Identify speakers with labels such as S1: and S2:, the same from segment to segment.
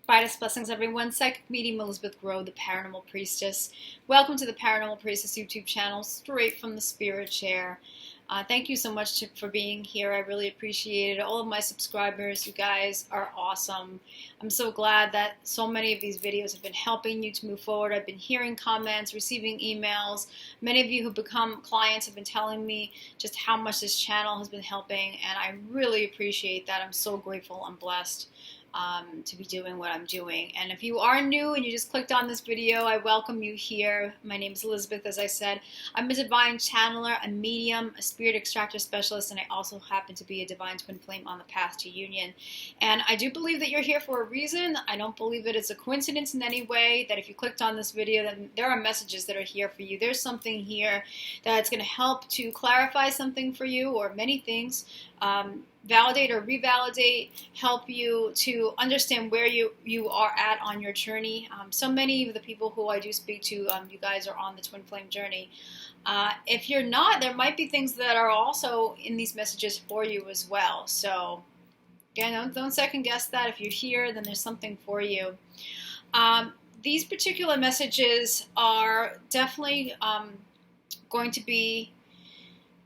S1: Brightest blessings, everyone. Psychic medium Elizabeth Grow, the Paranormal Priestess. Welcome to the Paranormal Priestess YouTube channel, straight from the spirit chair. Thank you so much for being here. I really appreciate it. All of my subscribers, you guys are awesome. I'm so glad that so many of these videos have been helping you to move forward. I've been hearing comments, receiving emails. Many of you who become clients have been telling me just how much this channel has been helping, and I really appreciate that. I'm so grateful and blessed to be doing what I'm doing. And if you are new and you just clicked on this video, I welcome you here. My name is Elizabeth, as I said. I'm a divine channeler, a medium, a spirit extractor specialist, and I also happen to be a divine twin flame on the path to union. And I do believe that you're here for a reason. I don't believe that it's a coincidence in any way, that if you clicked on this video, then there are messages that are here for you. There's something here that's going to help to clarify something for you, or many things. Validate or revalidate, help you to understand where you are at on your journey. So many of the people who I do speak to, you guys are on the twin flame journey. If you're not, there might be things that are also in these messages for you as well. So again, don't second guess that. If you're here, then there's something for you. These particular messages are definitely going to be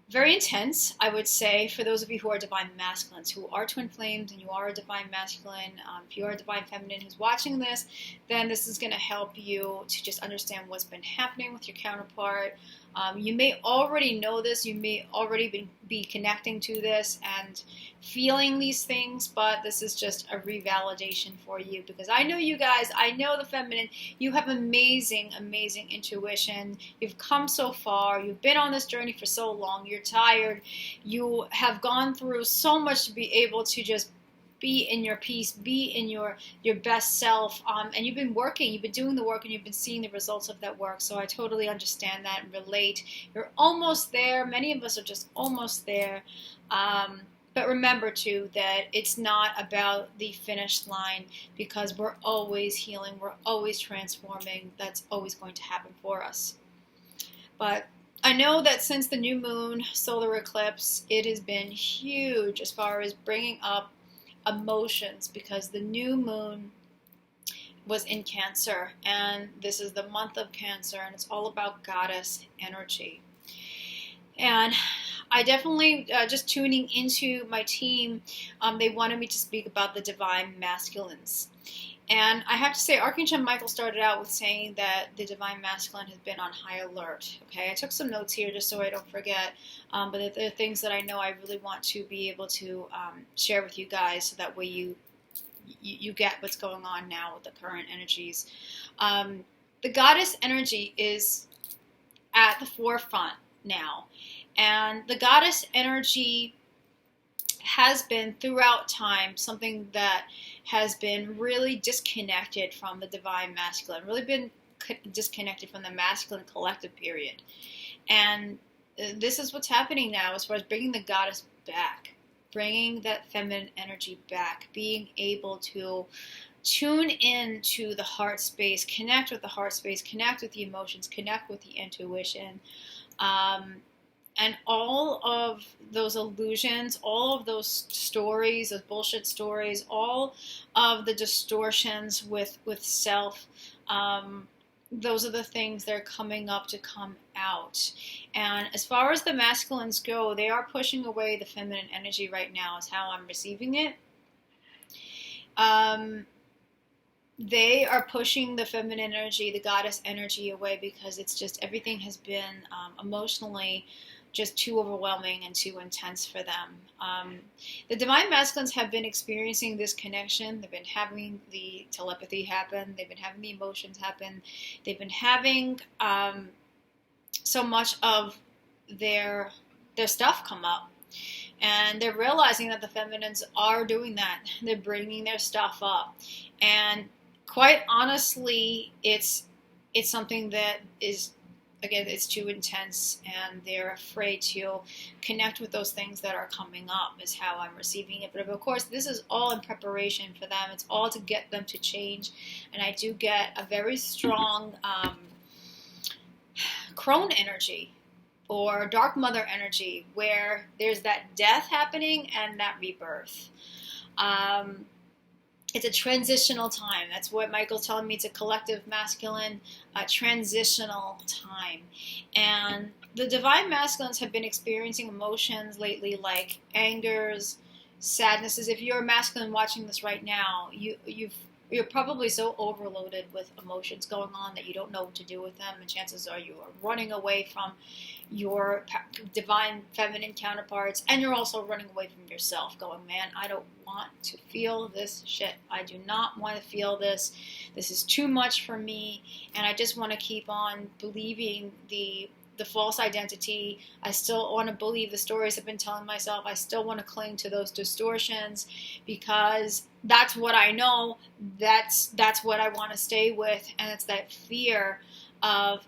S1: very intense, I would say, for those of you who are divine masculines, who are twin flames, and you are a divine masculine. If you are a divine feminine who's watching this, then this is going to help you to just understand what's been happening with your counterpart. You may already know this, you may already be connecting to this and feeling these things, but this is just a revalidation for you, because I know you guys, I know the feminine, you have amazing, amazing intuition. You've come so far, you've been on this journey for so long, you're tired, you have gone through so much to be able to just be in your peace, be in your best self, and you've been working, you've been doing the work, and you've been seeing the results of that work. So I totally understand that and relate. You're almost there. Many of us are just almost there. But remember too that it's not about the finish line, because we're always healing, we're always transforming. That's always going to happen for us. But I know that since the new moon solar eclipse, it has been huge as far as bringing up emotions, because the new moon was in Cancer, and this is the month of Cancer, and it's all about goddess energy. And I definitely, just tuning into my team, they wanted me to speak about the divine masculines. And I have to say, Archangel Michael started out with saying that the divine masculine has been on high alert. Okay, I took some notes here just so I don't forget, but there are things that I know I really want to be able to share with you guys, so that way you get what's going on now with the current energies. The goddess energy is at the forefront now, and the goddess energy has been throughout time something that has been really disconnected from the divine masculine, really been disconnected from the masculine collective period. And this is what's happening now as far as bringing the goddess back, bringing that feminine energy back, being able to tune in to the heart space, connect with the heart space, connect with the emotions, connect with the intuition. And all of those illusions, all of those stories, those bullshit stories, all of the distortions with self, those are the things that are coming up to come out. And as far as the masculines go, they are pushing away the feminine energy right now, is how I'm receiving it. They are pushing the feminine energy, the goddess energy away, because it's just, everything has been emotionally just too overwhelming and too intense for them. The divine masculines have been experiencing this connection. They've been having the telepathy happen. They've been having the emotions happen. They've been having so much of their stuff come up. And they're realizing that the feminines are doing that. They're bringing their stuff up. And quite honestly, it's something that is, again, it's too intense, and they're afraid to connect with those things that are coming up, is how I'm receiving it. But of course, this is all in preparation for them. It's all to get them to change. And I do get a very strong crone energy, or dark mother energy, where there's that death happening and that rebirth. it's a transitional time. That's what Michael's telling me. It's a collective masculine transitional time. And the divine masculines have been experiencing emotions lately like angers, sadnesses. If you're a masculine watching this right now, you're probably so overloaded with emotions going on that you don't know what to do with them, and chances are you are running away from your divine feminine counterparts, and you're also running away from yourself, going, man, I don't want to feel this shit. I do not want to feel this. This is too much for me, and I just want to keep on believing the false identity. I still want to believe the stories I've been telling myself. I still want to cling to those distortions because that's what I know. That's what I want to stay with. And it's that fear of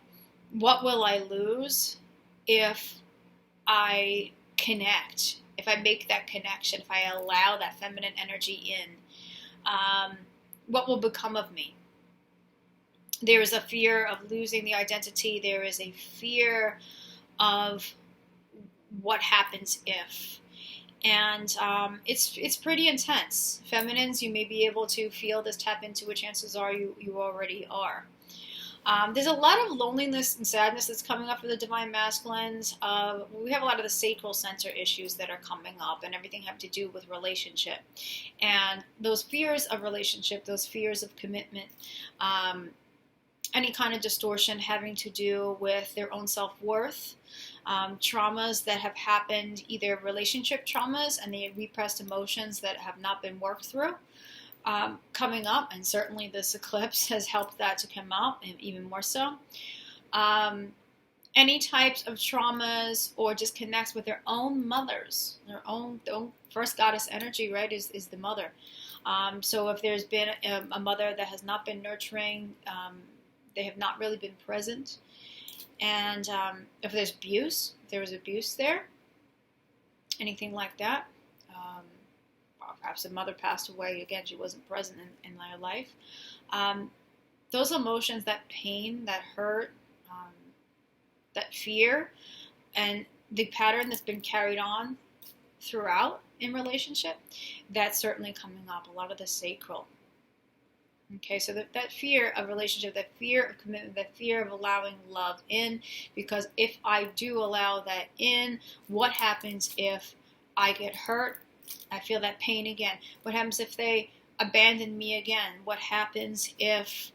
S1: what will I lose if I connect, if I make that connection, if I allow that feminine energy in. What will become of me? There is a fear of losing the identity. There is a fear of what happens if. And it's pretty intense. Feminines, you may be able to feel this, tap into it. Chances are you already are. There's a lot of loneliness and sadness that's coming up for the divine masculines. We have a lot of the sacral center issues that are coming up, and everything have to do with relationship. And those fears of relationship, those fears of commitment, any kind of distortion having to do with their own self-worth, traumas that have happened, either relationship traumas and the repressed emotions that have not been worked through, coming up, and certainly this eclipse has helped that to come out, and even more so. Any types of traumas or disconnects with their own mothers, their own first goddess energy, right, is the mother. So if there's been a mother that has not been nurturing, they have not really been present. And if there's abuse, if there was abuse there, anything like that, perhaps a mother passed away, again, she wasn't present in my life. Those emotions, that pain, that hurt, that fear, and the pattern that's been carried on throughout in relationship, that's certainly coming up. A lot of the sacral. Okay, so that fear of relationship, that fear of commitment, that fear of allowing love in, because if I do allow that in, what happens if I get hurt? I feel that pain again. What happens if they abandon me again? What happens if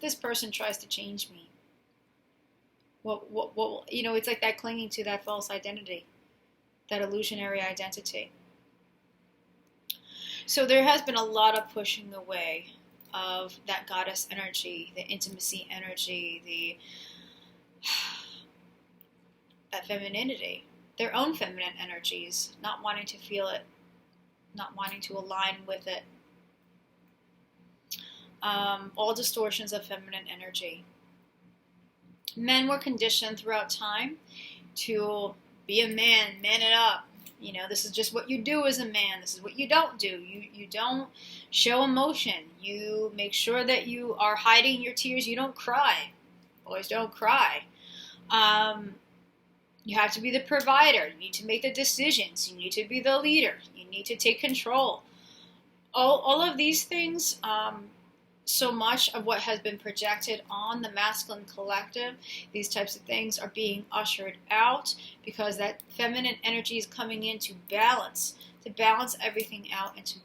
S1: this person tries to change me? What it's like that clinging to that false identity, that illusionary identity. So there has been a lot of pushing away of that goddess energy, the intimacy energy, that femininity, their own feminine energies, not wanting to feel it, not wanting to align with it. All distortions of feminine energy. Men were conditioned throughout time to be a man, man it up. This is just what you do as a man. This is what you don't do. You don't show emotion. You make sure that you are hiding your tears. You don't cry. Boys don't cry. You have to be the provider. You need to make the decisions. You need to be the leader. You need to take control. All of these things, so much of what has been projected on the masculine collective, these types of things are being ushered out because that feminine energy is coming in to balance everything out and to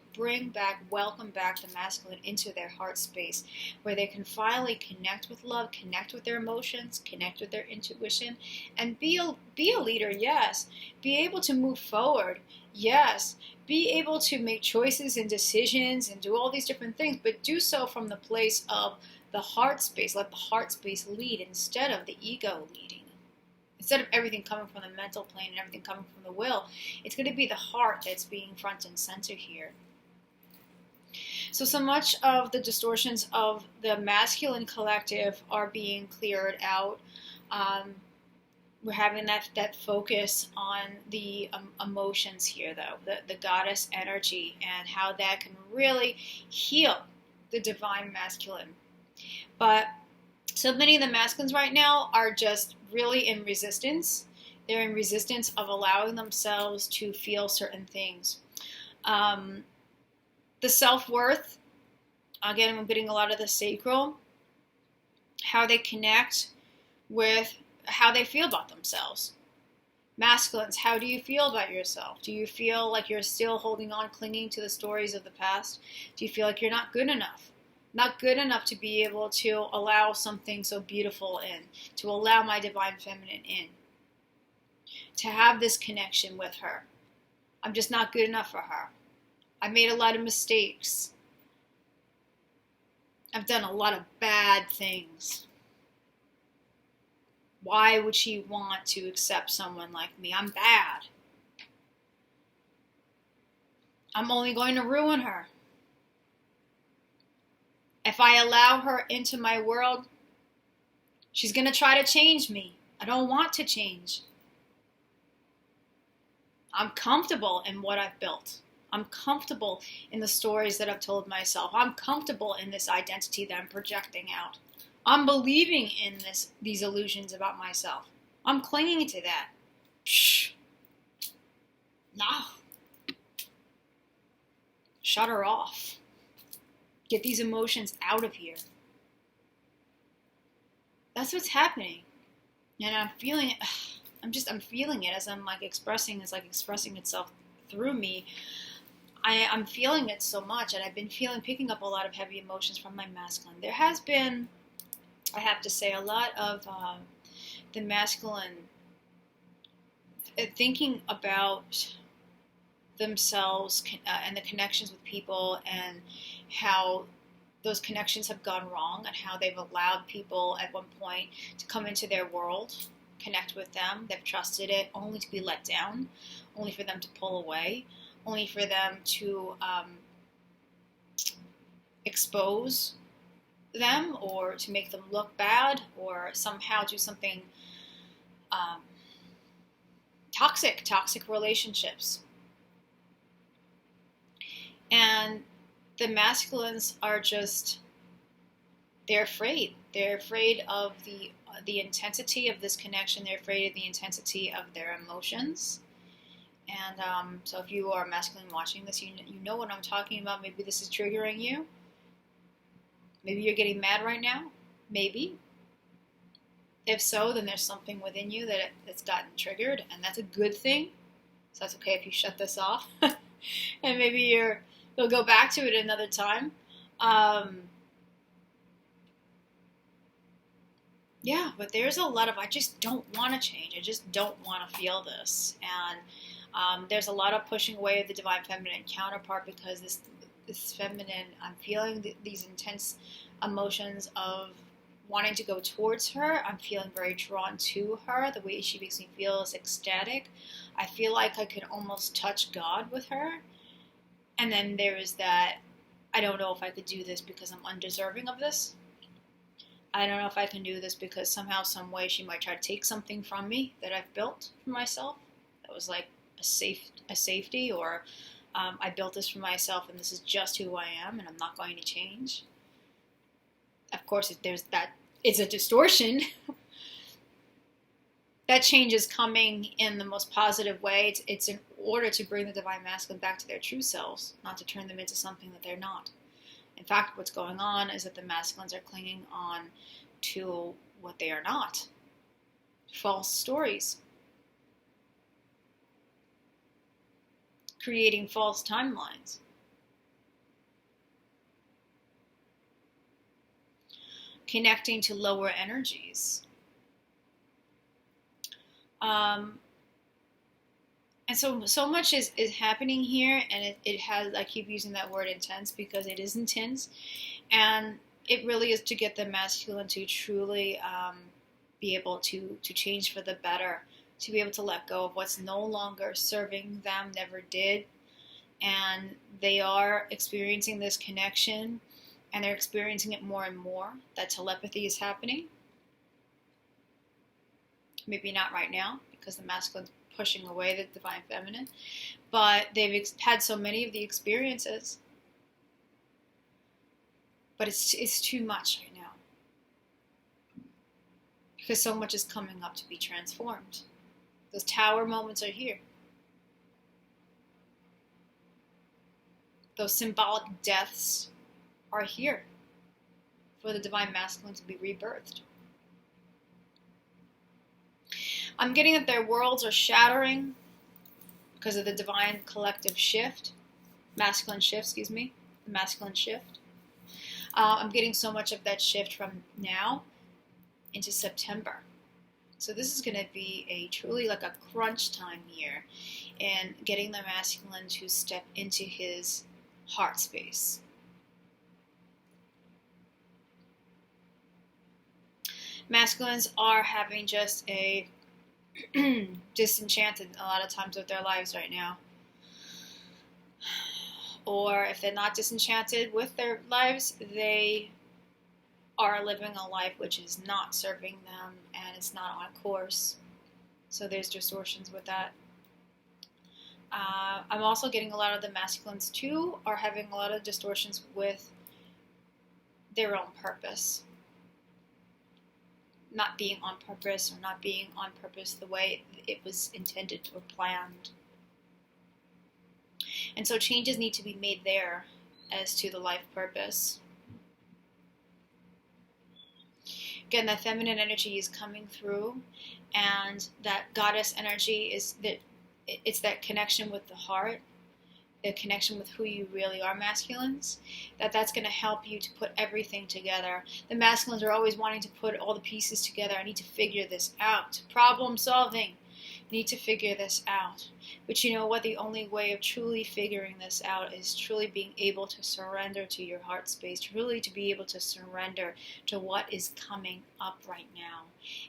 S1: welcome back the masculine into their heart space, where they can finally connect with love, connect with their emotions, connect with their intuition, and be a leader, yes. Be able to move forward, yes. Be able to make choices and decisions and do all these different things, but do so from the place of the heart space. Let the heart space lead instead of the ego leading. Instead of everything coming from the mental plane and everything coming from the will, it's going to be the heart that's being front and center here. So much of the distortions of the masculine collective are being cleared out. We're having that focus on the emotions here, though, the goddess energy, and how that can really heal the divine masculine. But so many of the masculines right now are just really in resistance. They're in resistance of allowing themselves to feel certain things. The self-worth, again, I'm getting a lot of the sacral, how they connect with how they feel about themselves. Masculines, how do you feel about yourself? Do you feel like you're still holding on, clinging to the stories of the past? Do you feel like you're not good enough? Not good enough to be able to allow something so beautiful in, to allow my divine feminine in, to have this connection with her. I'm just not good enough for her. I made a lot of mistakes. I've done a lot of bad things. Why would she want to accept someone like me? I'm bad. I'm only going to ruin her. If I allow her into my world, she's going to try to change me. I don't want to change. I'm comfortable in what I've built. I'm comfortable in the stories that I've told myself. I'm comfortable in this identity that I'm projecting out. I'm believing in these illusions about myself. I'm clinging to that. Psh. No. Shut her off. Get these emotions out of here. That's what's happening. And I'm feeling it. I'm feeling it as I'm like expressing. It's like expressing itself through me. I'm feeling it so much, and I've been picking up a lot of heavy emotions from my masculine. There has been, I have to say, a lot of the masculine thinking about themselves and the connections with people, and how those connections have gone wrong, and how they've allowed people at one point to come into their world, connect with them. They've trusted it only to be let down, only for them to pull away, only for them to expose them, or to make them look bad, or somehow do something toxic relationships. And the masculines are just, they're afraid. They're afraid of the intensity of this connection. They're afraid of the intensity of their emotions. And so if you are masculine watching this, you know what I'm talking about. Maybe this is triggering you. Maybe you're getting mad right now. Maybe. If so, then there's something within you that's gotten triggered, and that's a good thing. So that's okay if you shut this off. And maybe you'll go back to it another time. Yeah, but there's a lot of, I just don't want to change. I just don't want to feel this. And there's a lot of pushing away of the divine feminine counterpart, because this feminine, I'm feeling these intense emotions of wanting to go towards her. I'm feeling very drawn to her. The way she makes me feel is ecstatic. I feel like I could almost touch God with her. And then there is that, I don't know if I could do this because I'm undeserving of this. I don't know if I can do this because somehow, some way, she might try to take something from me that I've built for myself. That was like a safety, or I built this for myself, and this is just who I am, and I'm not going to change. Of course, if there's that, it's a distortion. That change is coming in the most positive way. It's in order to bring the divine masculine back to their true selves, not to turn them into something that they're not. In fact, what's going on is that the masculines are clinging on to what they are not. False stories. Creating false timelines. Connecting to lower energies. And so much is happening here, and it has, I keep using that word intense because it is intense, and it really is to get the masculine to truly be able to change for the better, to be able to let go of what's no longer serving them, never did, and they are experiencing this connection, and they're experiencing it more and more. That telepathy is happening. Maybe not right now, because the masculine's pushing away the divine feminine, but they've had so many of the experiences, but it's too much right now, because so much is coming up to be transformed. Those tower moments are here. those symbolic deaths are here for the divine masculine to be rebirthed. I'm getting that their worlds are shattering because of the divine collective shift, masculine shift, the masculine shift. I'm getting so much of that shift from now into September. So this is going to be a truly like a crunch time here in getting the masculine to step into his heart space. Masculines are having just a disenchanted a lot of times with their lives right now. Or if they're not disenchanted with their lives, they are living a life which is not serving them and it's not on course. So there's distortions with that. I'm also getting a lot of the masculines too are having a lot of distortions with their own purpose. Not being on purpose or not being on purpose the way it was intended or planned. And so changes need to be made there as to the life purpose. Again, that feminine energy is coming through, and that goddess energy is that it's that connection with the heart, the connection with who you really are, masculines, that's going to help you to put everything together. The masculines are always wanting to put all the pieces together. I need to figure this out. Problem solving. I need to figure this out. But you know what? The only way of truly figuring this out is truly being able to surrender to your heart space, truly to be able to surrender to what is coming up right now,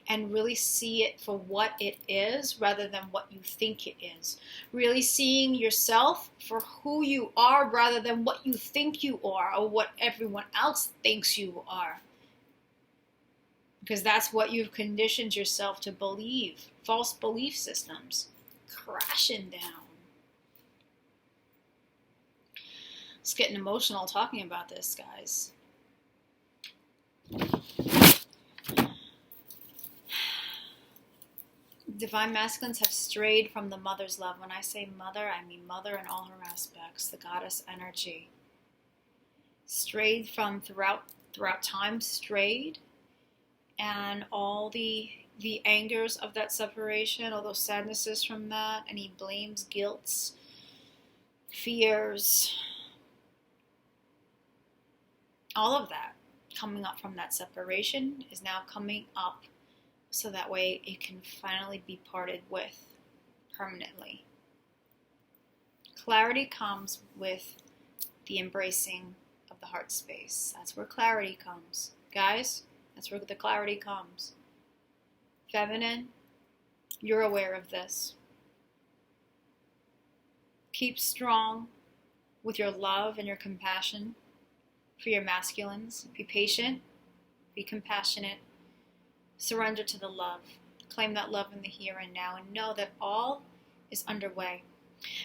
S1: and really see it for what it is rather than what you think it is. Really seeing yourself for who you are rather than what you think you are or what everyone else thinks you are. Because that's what you've conditioned yourself to believe. False belief systems crashing down. It's getting emotional talking about this, guys. Divine masculines have strayed from the mother's love. When I say mother, I mean mother in all her aspects, the goddess energy. Strayed from throughout time, strayed. And all the angers of that separation, all those sadnesses from that, any blames, guilts, fears, all of that coming up from that separation is now coming up so that way it can finally be parted with permanently. Clarity comes with the embracing of the heart space. That's where clarity comes. Guys, that's where the clarity comes. Feminine, you're aware of this. Keep strong with your love and your compassion for your masculines. Be patient, be compassionate, surrender to the love. Claim that love in the here and now, and know that all is underway.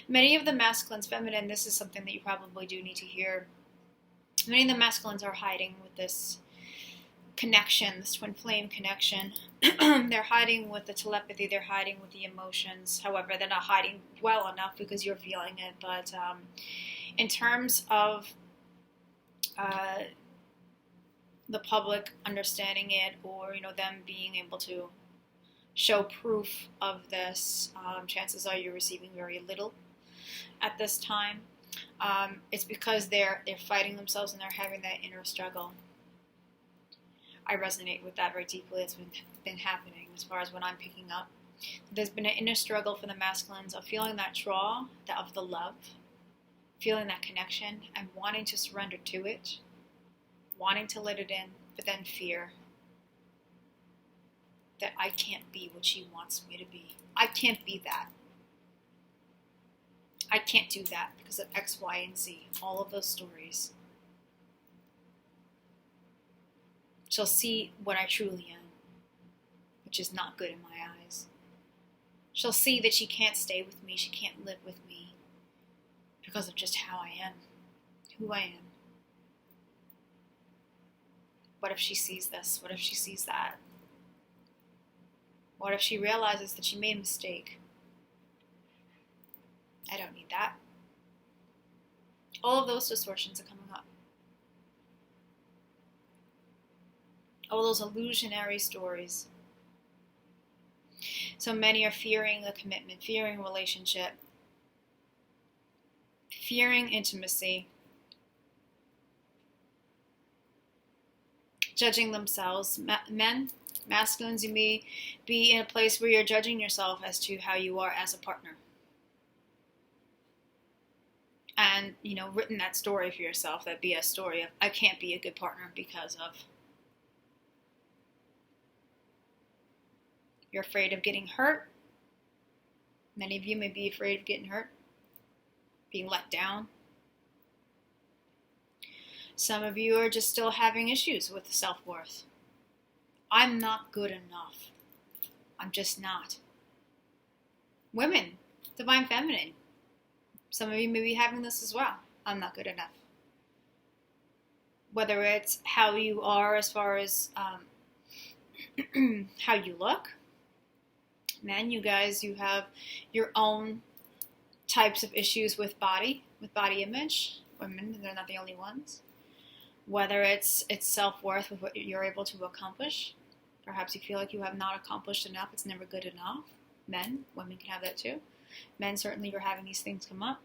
S1: Many of the masculines, feminine, this is something that you probably do need to hear. Many of the masculines are hiding with this connection, this twin flame connection. They're hiding with the telepathy, they're hiding with the emotions. However, they're not hiding well enough because you're feeling it. But in terms of the public understanding it, or them being able to show proof of this, chances are you're receiving very little at this time. It's because they're fighting themselves and they're having that inner struggle. I resonate with that very deeply. It's been happening as far as what I'm picking up. There's been an inner struggle for the masculines of feeling that draw of the love, feeling that connection, and wanting to surrender to it, wanting to let it in, but then fear that I can't be what she wants me to be. I can't be that. I can't do that because of X, Y, and Z. All of those stories. She'll see what I truly am, which is not good in my eyes. She'll see that she can't stay with me, she can't live with me because of just how I am, who I am. What if she sees this? What if she sees that? What if she realizes that she made a mistake? I don't need that. All of those distortions are coming up. All those illusionary stories. So many are fearing a commitment, fearing a relationship, fearing intimacy, judging themselves. Men, masculines, you may be in a place where you're judging yourself as to how you are as a partner. And, written that story for yourself, that BS story of, I can't be a good partner because of. You're afraid of getting hurt. Many of you may be afraid of getting hurt, being let down. Some of you are just still having issues with self-worth. I'm not good enough. I'm just not. Women, divine feminine. Some of you may be having this as well. I'm not good enough. Whether it's how you are as far as how you look. Men, you guys, you have your own types of issues with body image. Women, they're not the only ones. Whether it's self-worth with what you're able to accomplish. Perhaps you feel like you have not accomplished enough. It's never good enough. Men, women can have that too. Men, certainly you're having these things come up.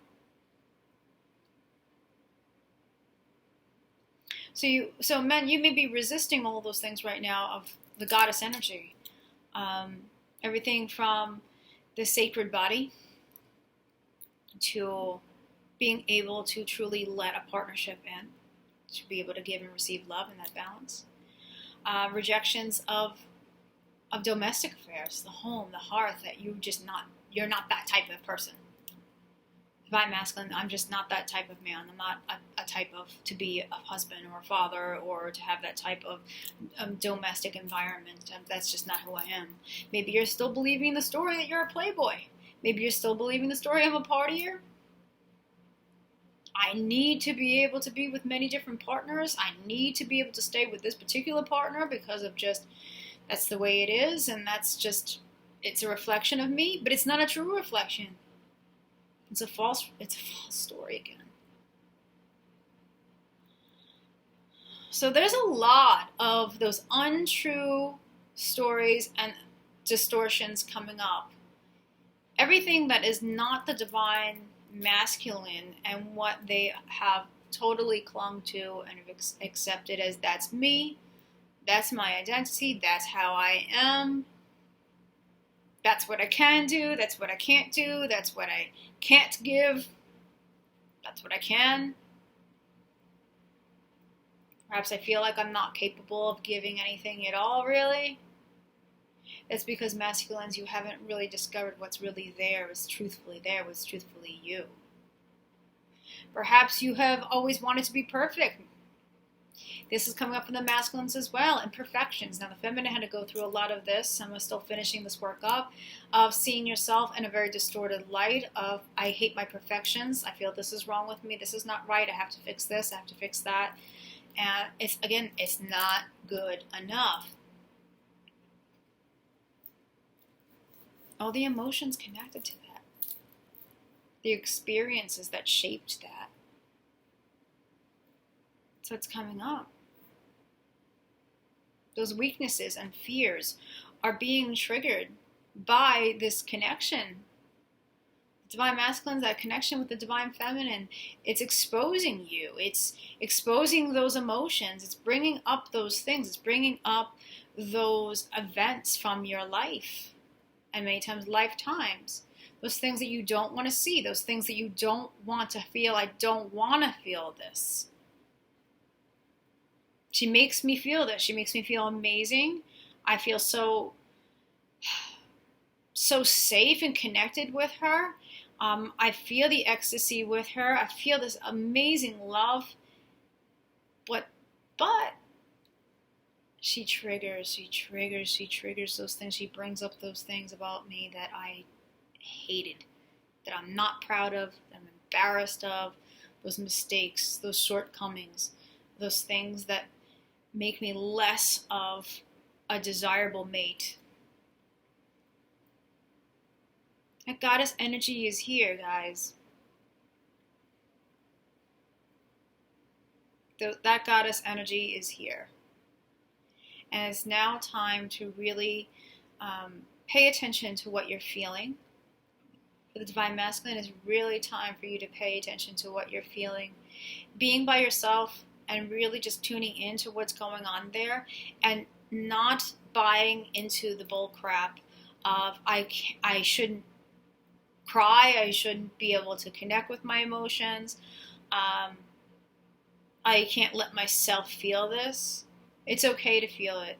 S1: So men, you may be resisting all those things right now of the goddess energy. Everything from the sacred body to being able to truly let a partnership in, to be able to give and receive love in that balance. Rejections of domestic affairs, the home, the hearth, that you're not that type of person. Divine masculine, I'm just not that type of man. I'm not a type of, to be a husband or a father or to have that type of domestic environment. That's just not who I am. Maybe you're still believing the story that you're a playboy. Maybe you're still believing the story I'm a partier. I need to be able to be with many different partners. I need to be able to stay with this particular partner because of just, that's the way it is, and that's just, it's a reflection of me, but it's not a true reflection. It's a false story again. So there's a lot of those untrue stories and distortions coming up. Everything that is not the divine masculine and what they have totally clung to and have accepted as that's me, that's my identity, that's how I am, that's what I can do, that's what I can't do, that's what I can't give, that's what I can. Perhaps I feel like I'm not capable of giving anything at all, really. That's because masculines, you haven't really discovered what's really there, what's truthfully you. Perhaps you have always wanted to be perfect. This is coming up in the masculines as well, imperfections. Now the feminine had to go through a lot of this. I'm still finishing this work up, of seeing yourself in a very distorted light of, I hate my perfections. I feel this is wrong with me. This is not right. I have to fix this. I have to fix that. And it's not good enough. All the emotions connected to that. The experiences that shaped that. So it's coming up. Those weaknesses and fears are being triggered by this connection. Divine masculine, that connection with the divine feminine, it's exposing you. It's exposing those emotions. It's bringing up those things. It's bringing up those events from your life. And many times lifetimes. Those things that you don't want to see. Those things that you don't want to feel. I don't want to feel this. She makes me feel this. She makes me feel amazing. I feel so safe and connected with her. I feel the ecstasy with her. I feel this amazing love. But she triggers those things. She brings up those things about me that I hated, that I'm not proud of, that I'm embarrassed of, those mistakes, those shortcomings, those things that make me less of a desirable mate. That goddess energy is here, guys. That goddess energy is here. And it's now time to really pay attention to what you're feeling. For the Divine Masculine, it's really time for you to pay attention to what you're feeling. Being by yourself and really just tuning into what's going on there, and not buying into the bull crap of I shouldn't cry, I shouldn't be able to connect with my emotions, I can't let myself feel this. It's okay to feel it.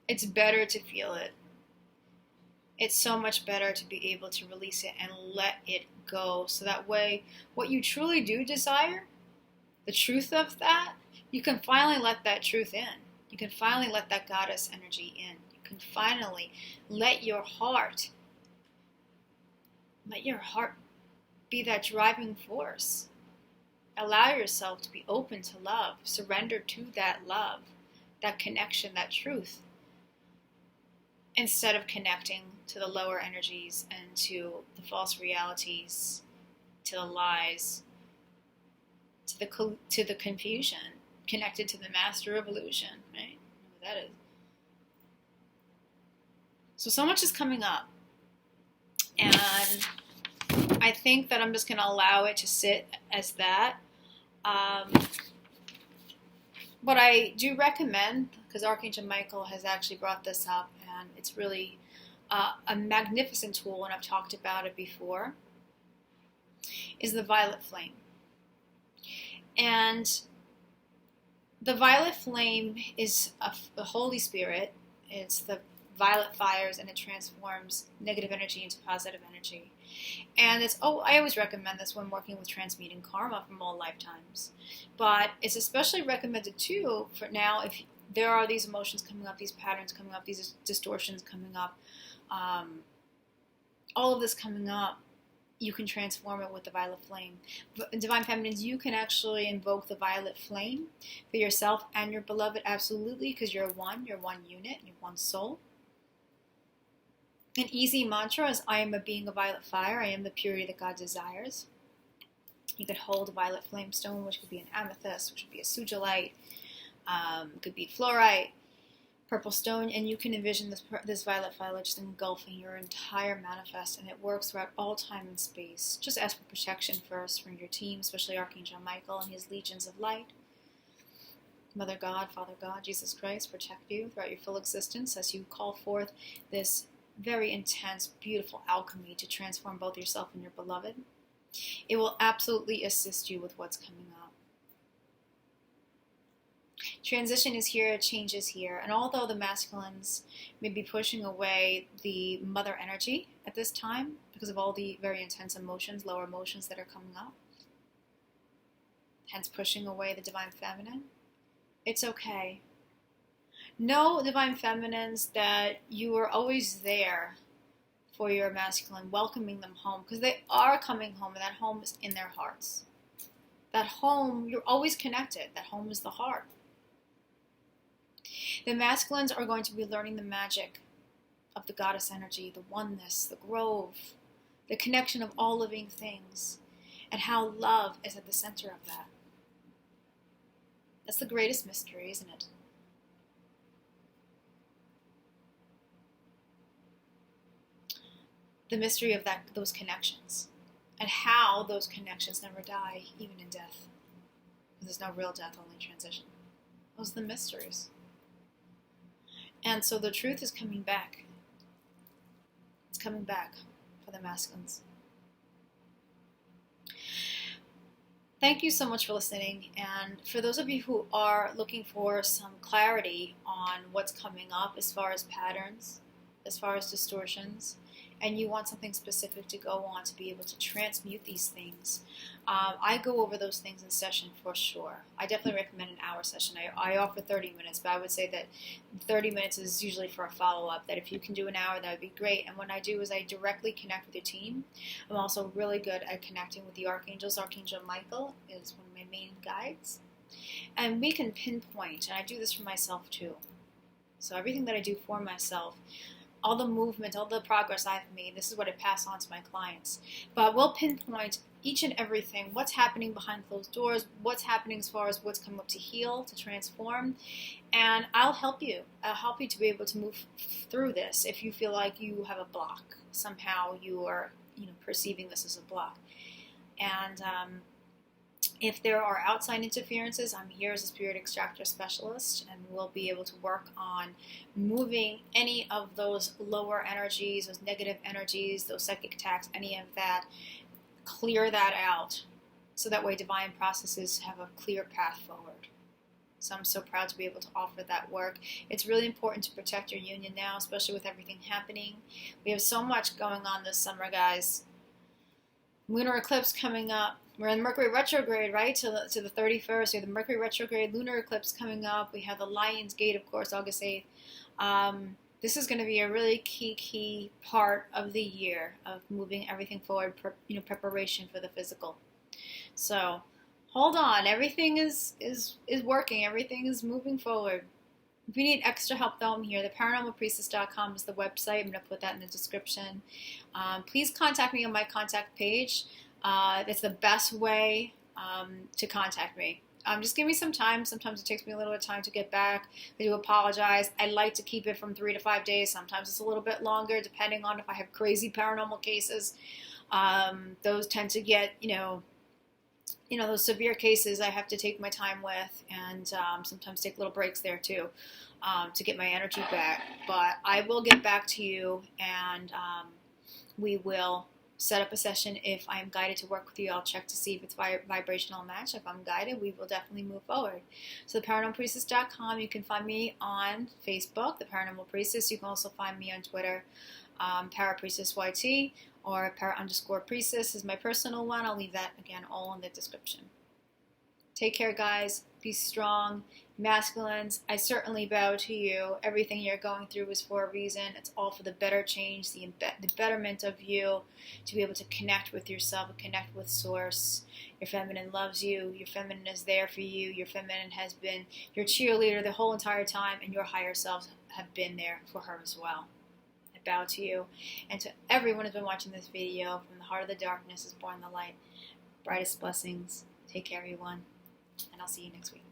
S1: It's better to feel it. It's so much better to be able to release it and let it go. So that way, what you truly do desire, the truth of that, you can finally let that truth in. You can finally let that goddess energy in. You can finally let your heart be that driving force. Allow yourself to be open to love. Surrender to that love, that connection, that truth, instead of connecting to the lower energies and to the false realities, to the lies, to the confusion, connected to the master of illusion, right? What that is. So much is coming up, and I think that I'm just going to allow it to sit as that. What I do recommend, because Archangel Michael has actually brought this up, and it's really a magnificent tool, and I've talked about it before, is the violet flame. And the violet flame is a Holy Spirit. It's the violet fires, and it transforms negative energy into positive energy. And I always recommend this when working with transmuting karma from all lifetimes. But it's especially recommended too for now if there are these emotions coming up, these patterns coming up, these distortions coming up, all of this coming up, you can transform it with the violet flame. In Divine Feminines, you can actually invoke the violet flame for yourself and your beloved, absolutely, because you're one unit, you're one soul. An easy mantra is, I am a being of violet fire, I am the purity that God desires. You could hold a violet flame stone, which could be an amethyst, which could be a sugilite, could be fluorite, purple stone, and you can envision this violet fire just engulfing your entire manifest, and it works throughout all time and space. Just ask for protection first from your team, especially Archangel Michael and his legions of light. Mother God, Father God, Jesus Christ, protect you throughout your full existence as you call forth this very intense, beautiful alchemy to transform both yourself and your beloved. It will absolutely assist you with what's coming up. Transition is here, change is here. And although the masculines may be pushing away the mother energy at this time because of all the very intense emotions, lower emotions that are coming up, hence pushing away the divine feminine, it's okay. Know, Divine Feminines, that you are always there for your masculine, welcoming them home, because they are coming home, and that home is in their hearts. That home, you're always connected. That home is the heart. The masculines are going to be learning the magic of the goddess energy, the oneness, the grove, the connection of all living things, and how love is at the center of that. That's the greatest mystery, isn't it? The mystery of those connections, and how those connections never die, even in death. There's no real death, only transition. Those are the mysteries. And so the truth is coming back. It's coming back for the masculines. Thank you so much for listening. And for those of you who are looking for some clarity on what's coming up as far as patterns, as far as distortions, and you want something specific to go on to be able to transmute these things, I go over those things in session for sure. I definitely recommend an hour session. I offer 30 minutes, but I would say that 30 minutes is usually for a follow-up, that if you can do an hour, that would be great. And what I do is I directly connect with your team. I'm also really good at connecting with the archangels. Archangel Michael is one of my main guides. And we can pinpoint, and I do this for myself too. So everything that I do for myself, all the movement, all the progress I've made, this is what I pass on to my clients. But we'll pinpoint each and everything, what's happening behind closed doors, what's happening as far as what's come up to heal, to transform, and I'll help you. I'll help you to be able to move through this if you feel like you have a block. Somehow you are, perceiving this as a block. And if there are outside interferences, I'm here as a spirit extractor specialist, and we'll be able to work on moving any of those lower energies, those negative energies, those psychic attacks, any of that, clear that out, so that way divine processes have a clear path forward. So I'm so proud to be able to offer that work. It's really important to protect your union now, especially with everything happening. We have so much going on this summer, guys. Lunar eclipse coming up. We're in Mercury retrograde, right, to the 31st. We have the Mercury retrograde lunar eclipse coming up. We have the Lion's Gate, of course, August 8th. This is going to be a really key part of the year of moving everything forward, preparation for the physical. So hold on, everything is working, everything is moving forward. If you need extra help, though, I'm here. The paranormalpriestess.com is the website. I'm going to put that in the description. Please contact me on my contact page. It's the best way to contact me. Just give me some time. Sometimes it takes me a little bit of time to get back. I do apologize. I like to keep it from 3 to 5 days. Sometimes it's a little bit longer, depending on if I have crazy paranormal cases. Those tend to get, those severe cases I have to take my time with, and sometimes take little breaks there too, to get my energy back. But I will get back to you, and we will set up a session. If I'm guided to work with you, I'll check to see if it's vibrational match. If I'm guided, we will definitely move forward. So theParanormalPriestess.com, you can find me on Facebook, The Paranormal Priestess. You can also find me on Twitter, ParaPriestessYT, or Para_Priestess is my personal one. I'll leave that, again, all in the description. Take care, guys. Be strong. Masculines, I certainly bow to you. Everything you're going through is for a reason. It's all for the better change, the betterment of you, to be able to connect with yourself, connect with Source. Your feminine loves you. Your feminine is there for you. Your feminine has been your cheerleader the whole entire time, and your higher selves have been there for her as well. I bow to you. And to everyone who's been watching this video, from the heart of the darkness is born the light. Brightest blessings. Take care, everyone. And I'll see you next week.